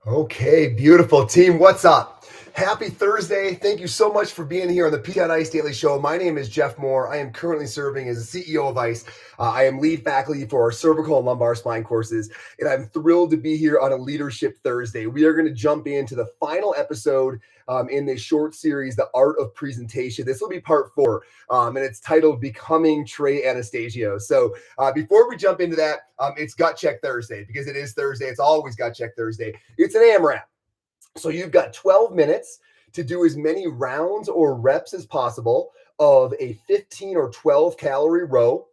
Okay, beautiful team. What's up? Happy Thursday. Thank you so much for being here on the PT on Ice Daily Show. My name is Jeff Moore. I am currently serving as the CEO of ICE. I am lead faculty for our cervical and lumbar spine courses, and I'm thrilled to be here on a Leadership Thursday. We are going to jump into the final episode in this short series, The Art of Presentation. This will be part 4, and it's titled Becoming Trey Anastasio. So before we jump into that, it's Gut Check Thursday because it is Thursday. It's always Gut Check Thursday. It's an AMRAP. So you've got 12 minutes to do as many rounds or reps as possible of a 15 or 12 calorie row,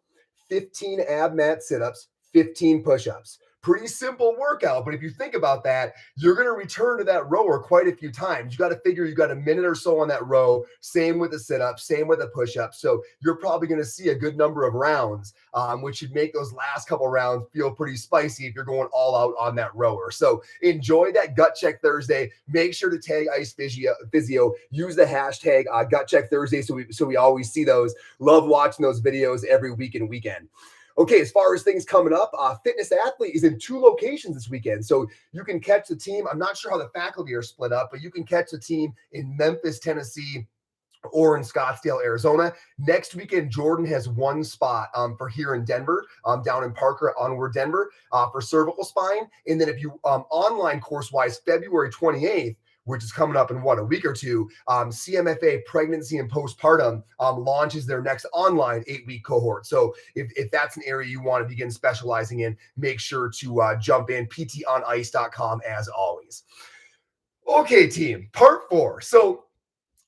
15 ab mat sit-ups, 15 push-ups. Pretty simple workout, but if you think about that, you're going to return to that rower quite a few times. You got to figure you got a minute or so on that row. Same with the sit-up, same with the push-up. So you're probably going to see a good number of rounds, which should make those last couple rounds feel pretty spicy if you're going all out on that rower. So enjoy that Gut Check Thursday. Make sure to tag Ice Physio. Use the hashtag Gut Check Thursday so we always see those. Love watching those videos every week and weekend. Okay, as far as things coming up, Fitness Athlete is in 2 locations this weekend. So you can catch the team. I'm not sure how the faculty are split up, but you can catch the team in Memphis, Tennessee, or in Scottsdale, Arizona. Next weekend, Jordan has 1 spot for here in Denver, down in Parker, Onward, Denver, for cervical spine. And then if you online course-wise, February 28th, which is coming up in a week or two, CMFA Pregnancy and Postpartum launches their next online 8-week cohort. So if that's an area you want to begin specializing in, make sure to jump in, ptonice.com as always. Okay, team, part 4. So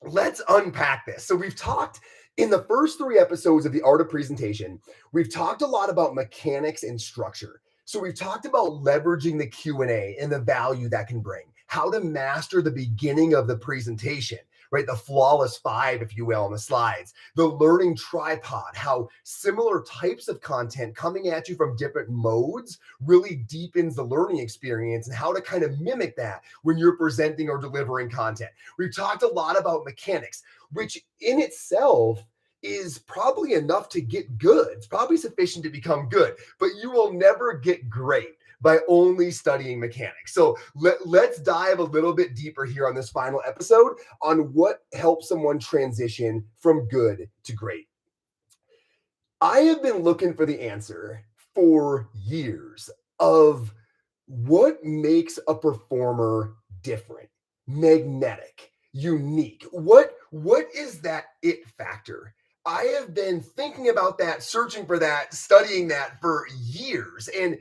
let's unpack this. So we've talked in the first 3 episodes of The Art of Presentation, we've talked a lot about mechanics and structure. So we've talked about leveraging the Q&A and the value that can bring, how to master the beginning of the presentation, right? The flawless 5, if you will, on the slides, the learning tripod, how similar types of content coming at you from different modes really deepens the learning experience, and how to kind of mimic that when you're presenting or delivering content. We've talked a lot about mechanics, which in itself is probably enough to get good. It's probably sufficient to become good, but you will never get great by only studying mechanics. So let's dive a little bit deeper here on this final episode on what helps someone transition from good to great. I have been looking for the answer for years of what makes a performer different, magnetic, unique. What is that it factor? I have been thinking about that, searching for that, studying that for years. And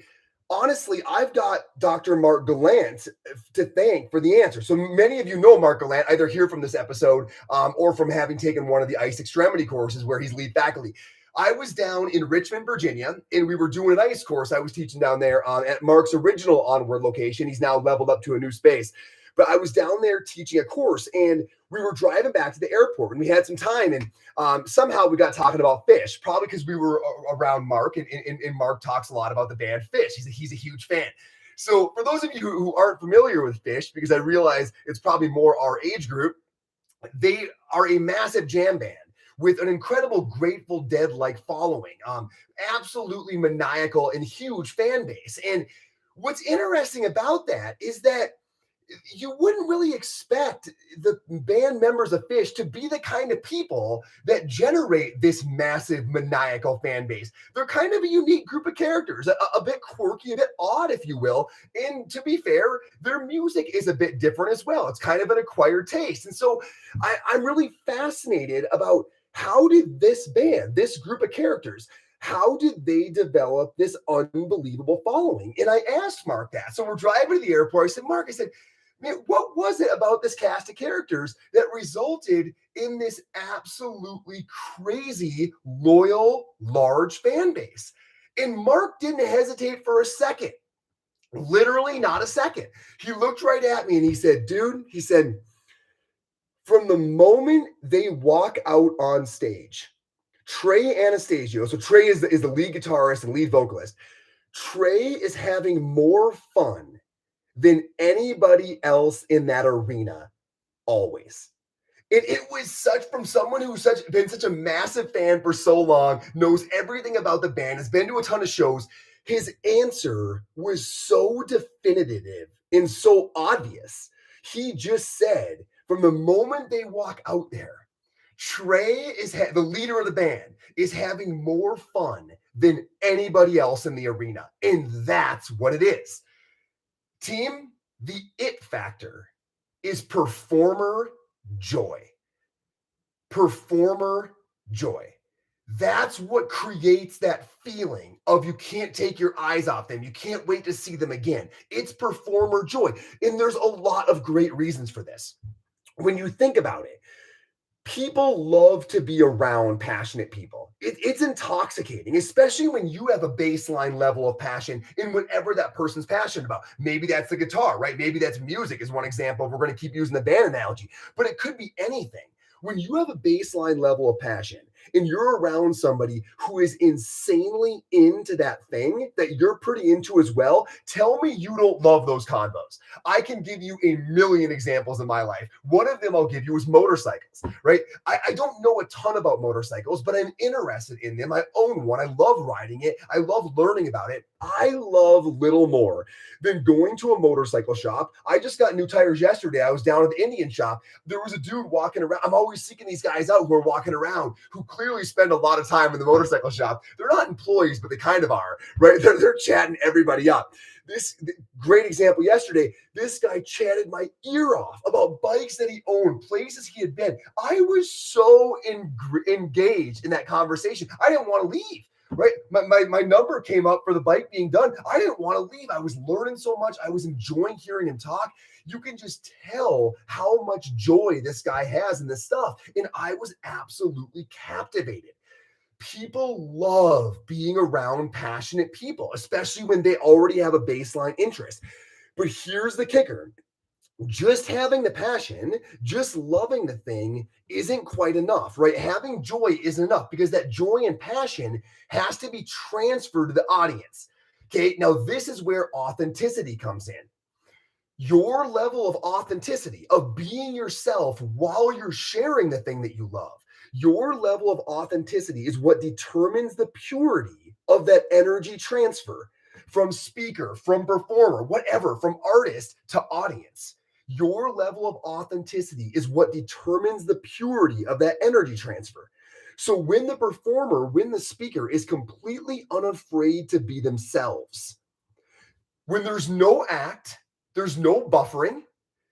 honestly, I've got Dr. Mark Gallant to thank for the answer. So many of you know Mark Gallant, either here from this episode or from having taken one of the ICE extremity courses where he's lead faculty. I was down in Richmond, Virginia, and we were doing an ICE course. I was teaching down there at Mark's original Onward location. He's now leveled up to a new space. But I was down there teaching a course, and we were driving back to the airport, and we had some time, and somehow we got talking about Fish, probably because we were around Mark, and Mark talks a lot about the band Fish. He's a huge fan. So for those of you who aren't familiar with Fish, because I realize it's probably more our age group, they are a massive jam band with an incredible Grateful Dead-like following, absolutely maniacal and huge fan base. And what's interesting about that is that you wouldn't really expect the band members of Fish to be the kind of people that generate this massive maniacal fan base. They're kind of a unique group of characters, a bit quirky, a bit odd, if you will. And to be fair, their music is a bit different as well. It's kind of an acquired taste. And so I'm really fascinated about how did this band, this group of characters, how did they develop this unbelievable following? And I asked Mark that. So we're driving to the airport. I said, Mark, I said, man, what was it about this cast of characters that resulted in this absolutely crazy, loyal, large fan base? And Mark didn't hesitate for a second, literally not a second. He looked right at me and he said, dude, he said, from the moment they walk out on stage, Trey Anastasio, so Trey is the lead guitarist and lead vocalist, Trey is having more fun than anybody else in that arena, always. It was such, from someone who's been such a massive fan for so long, knows everything about the band, has been to a ton of shows. His answer was so definitive and so obvious. He just said, from the moment they walk out there, Trey is the leader of the band is having more fun than anybody else in the arena. And that's what it is. Team, the it factor is performer joy. Performer joy. That's what creates that feeling of you can't take your eyes off them. You can't wait to see them again. It's performer joy. And there's a lot of great reasons for this. When you think about it, people love to be around passionate people. It's intoxicating, especially when you have a baseline level of passion in whatever that person's passionate about. Maybe that's the guitar, right? Maybe that's music is one example. We're going to keep using the band analogy, but it could be anything. When you have a baseline level of passion and you're around somebody who is insanely into that thing that you're pretty into as well, tell me you don't love those combos. I can give you a million examples in my life. One of them I'll give you is motorcycles, right? I don't know a ton about motorcycles, but I'm interested in them. I own one. I love riding it. I love learning about it. I love little more than going to a motorcycle shop. I just got new tires yesterday. I was down at the Indian shop. There was a dude walking around. I'm always seeking these guys out who are walking around who clearly spend a lot of time in the motorcycle shop. They're not employees, but they kind of are, right? They're chatting everybody up. This great example yesterday, this guy chatted my ear off about bikes that he owned, places he had been. I was so engaged in that conversation. I didn't want to leave. Right. My number came up for the bike being done. I didn't want to leave. I was learning so much. I was enjoying hearing him talk. You can just tell how much joy this guy has in this stuff. And I was absolutely captivated. People love being around passionate people, especially when they already have a baseline interest. But here's the kicker. Just having the passion, just loving the thing isn't quite enough, right? Having joy isn't enough because that joy and passion has to be transferred to the audience. Okay, now this is where authenticity comes in. Your level of authenticity, of being yourself while you're sharing the thing that you love, your level of authenticity is what determines the purity of that energy transfer from speaker, from performer, whatever, from artist to audience. Your level of authenticity is what determines the purity of that energy transfer. So when the performer, when the speaker is completely unafraid to be themselves, when there's no act, there's no buffering,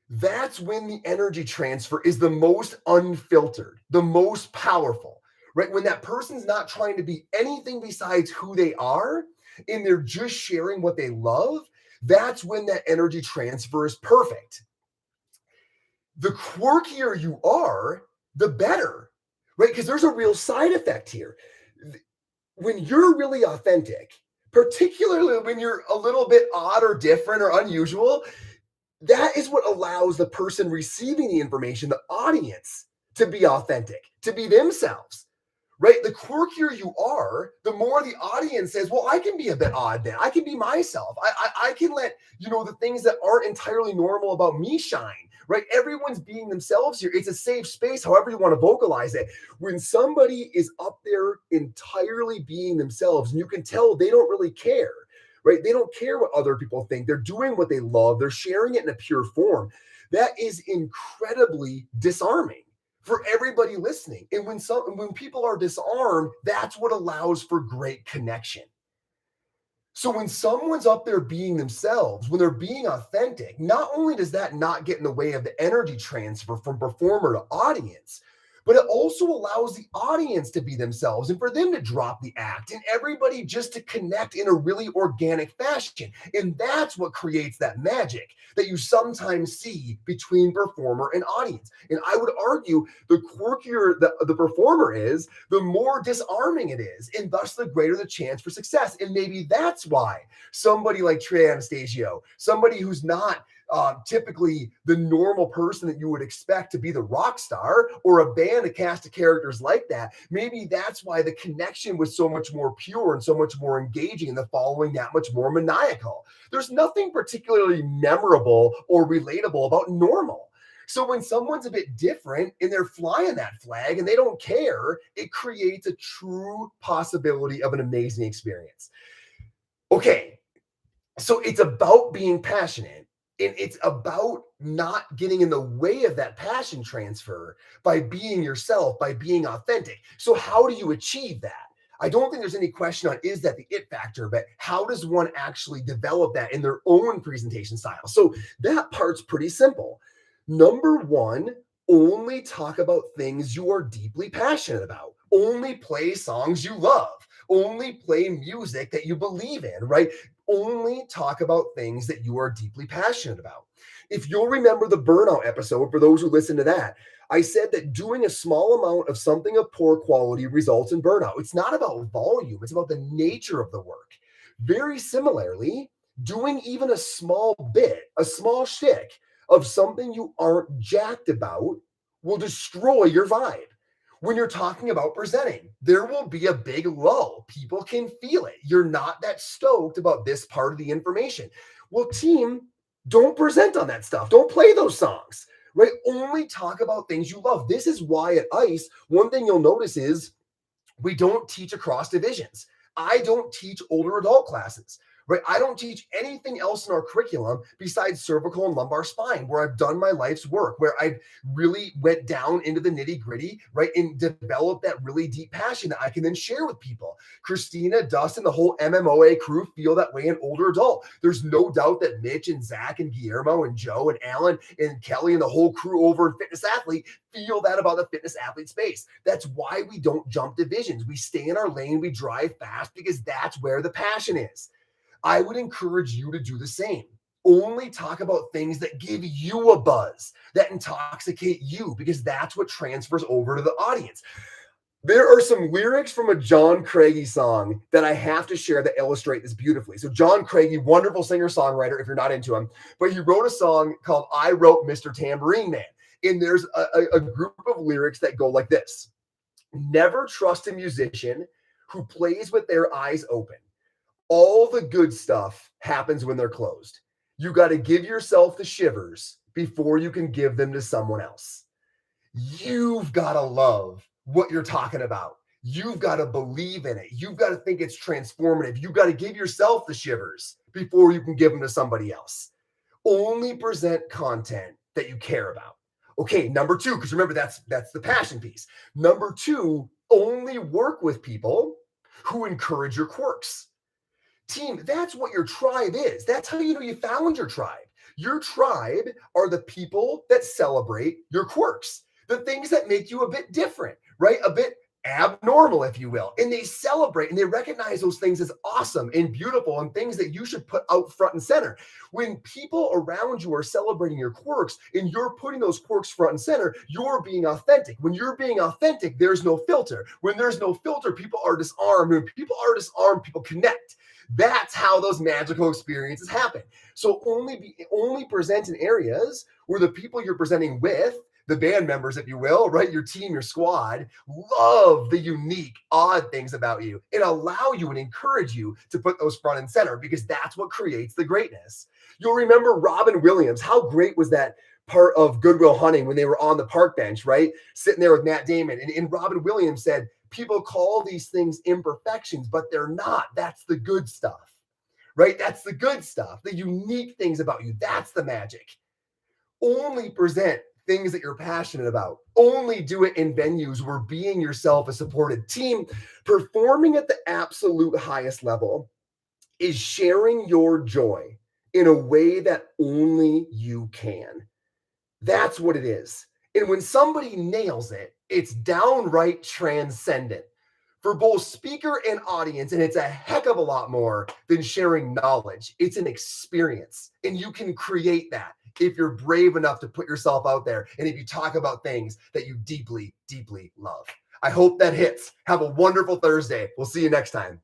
that's when the energy transfer is the most unfiltered, the most powerful, right? When that person's not trying to be anything besides who they are and they're just sharing what they love, that's when that energy transfer is perfect. The quirkier you are, the better, right? Because there's a real side effect here. When you're really authentic, particularly when you're a little bit odd or different or unusual, that is what allows the person receiving the information, the audience, to be authentic, to be themselves. Right? The quirkier you are, the more the audience says, well, I can be a bit odd then. I can be myself. I can let, the things that aren't entirely normal about me shine, right? Everyone's being themselves here. It's a safe space, however you want to vocalize it. When somebody is up there entirely being themselves, and you can tell they don't really care, right? They don't care what other people think. They're doing what they love. They're sharing it in a pure form. That is incredibly disarming for everybody listening. And when people are disarmed, that's what allows for great connection. So when someone's up there being themselves, when they're being authentic, not only does that not get in the way of the energy transfer from performer to audience, but it also allows the audience to be themselves and for them to drop the act and everybody just to connect in a really organic fashion. And that's what creates that magic that you sometimes see between performer and audience. And I would argue the quirkier the performer is, the more disarming it is, and thus the greater the chance for success. And maybe that's why somebody like Trey Anastasio, somebody who's not typically the normal person that you would expect to be the rock star, or a band, a cast of characters like that. Maybe that's why the connection was so much more pure and so much more engaging and the following that much more maniacal. There's nothing particularly memorable or relatable about normal. So when someone's a bit different and they're flying that flag and they don't care, it creates a true possibility of an amazing experience. Okay, so it's about being passionate, and it's about not getting in the way of that passion transfer by being yourself, by being authentic. So how do you achieve that? I don't think there's any question on is that the it factor, but how does one actually develop that in their own presentation style? So that part's pretty simple. Number one, only talk about things you are deeply passionate about. Only play songs you love. Only play music that you believe in, right? Only talk about things that you are deeply passionate about. If you'll remember the burnout episode, for those who listen to that, I said that doing a small amount of something of poor quality results in burnout. It's not about volume, it's about the nature of the work. Very similarly, doing even a small bit, a small shtick of something you aren't jacked about will destroy your vibe. When you're talking about presenting, there will be a big lull. People can feel it. You're not that stoked about this part of the information. Well, team, don't present on that stuff. Don't play those songs, right? Only talk about things you love. This is why at ICE, one thing you'll notice is we don't teach across divisions. I don't teach older adult classes, right? I don't teach anything else in our curriculum besides cervical and lumbar spine, where I've done my life's work, where I've really went down into the nitty gritty, right? And developed that really deep passion that I can then share with people. Christina, Dustin, the whole MMOA crew feel that way in older adult. There's no doubt that Mitch and Zach and Guillermo and Joe and Alan and Kelly and the whole crew over in Fitness Athlete feel that about the fitness athlete space. That's why we don't jump divisions. We stay in our lane, we drive fast because that's where the passion is. I would encourage you to do the same. Only talk about things that give you a buzz, that intoxicate you, because that's what transfers over to the audience. There are some lyrics from a John Craigie song that I have to share that illustrate this beautifully. So John Craigie, wonderful singer-songwriter, if you're not into him, but he wrote a song called I Wrote Mr. Tambourine Man. And there's a group of lyrics that go like this. Never trust a musician who plays with their eyes open. All the good stuff happens when they're closed. You got to give yourself the shivers before you can give them to someone else. You've got to love what you're talking about. You've got to believe in it. You've got to think it's transformative. You've got to give yourself the shivers before you can give them to somebody else. Only present content that you care about. Okay, number two, because remember, that's the passion piece. Number two, only work with people who encourage your quirks. Team, that's what your tribe is. That's how you know you found your tribe. Your tribe are the people that celebrate your quirks, the things that make you a bit different, right? A bit abnormal, if you will. And they celebrate and they recognize those things as awesome and beautiful and things that you should put out front and center. When people around you are celebrating your quirks and you're putting those quirks front and center, you're being authentic. When you're being authentic, there's no filter. When there's no filter, people are disarmed. When people are disarmed, people connect. That's how those magical experiences happen. So only present in areas where the people you're presenting with, the band members, if you will, right? Your team, your squad, love the unique, odd things about you and allow you and encourage you to put those front and center because that's what creates the greatness. You'll remember Robin Williams. How great was that part of Good Will Hunting when they were on the park bench, right? Sitting there with Matt Damon. And Robin Williams said, people call these things imperfections, but they're not. That's the good stuff, right? That's the good stuff, the unique things about you. That's the magic. Only present things that you're passionate about. Only do it in venues where being yourself, a supported team, performing at the absolute highest level is sharing your joy in a way that only you can. That's what it is. And when somebody nails it, it's downright transcendent for both speaker and audience. And it's a heck of a lot more than sharing knowledge. It's an experience. And you can create that if you're brave enough to put yourself out there and if you talk about things that you deeply, deeply love. I hope that hits. Have a wonderful Thursday. We'll see you next time.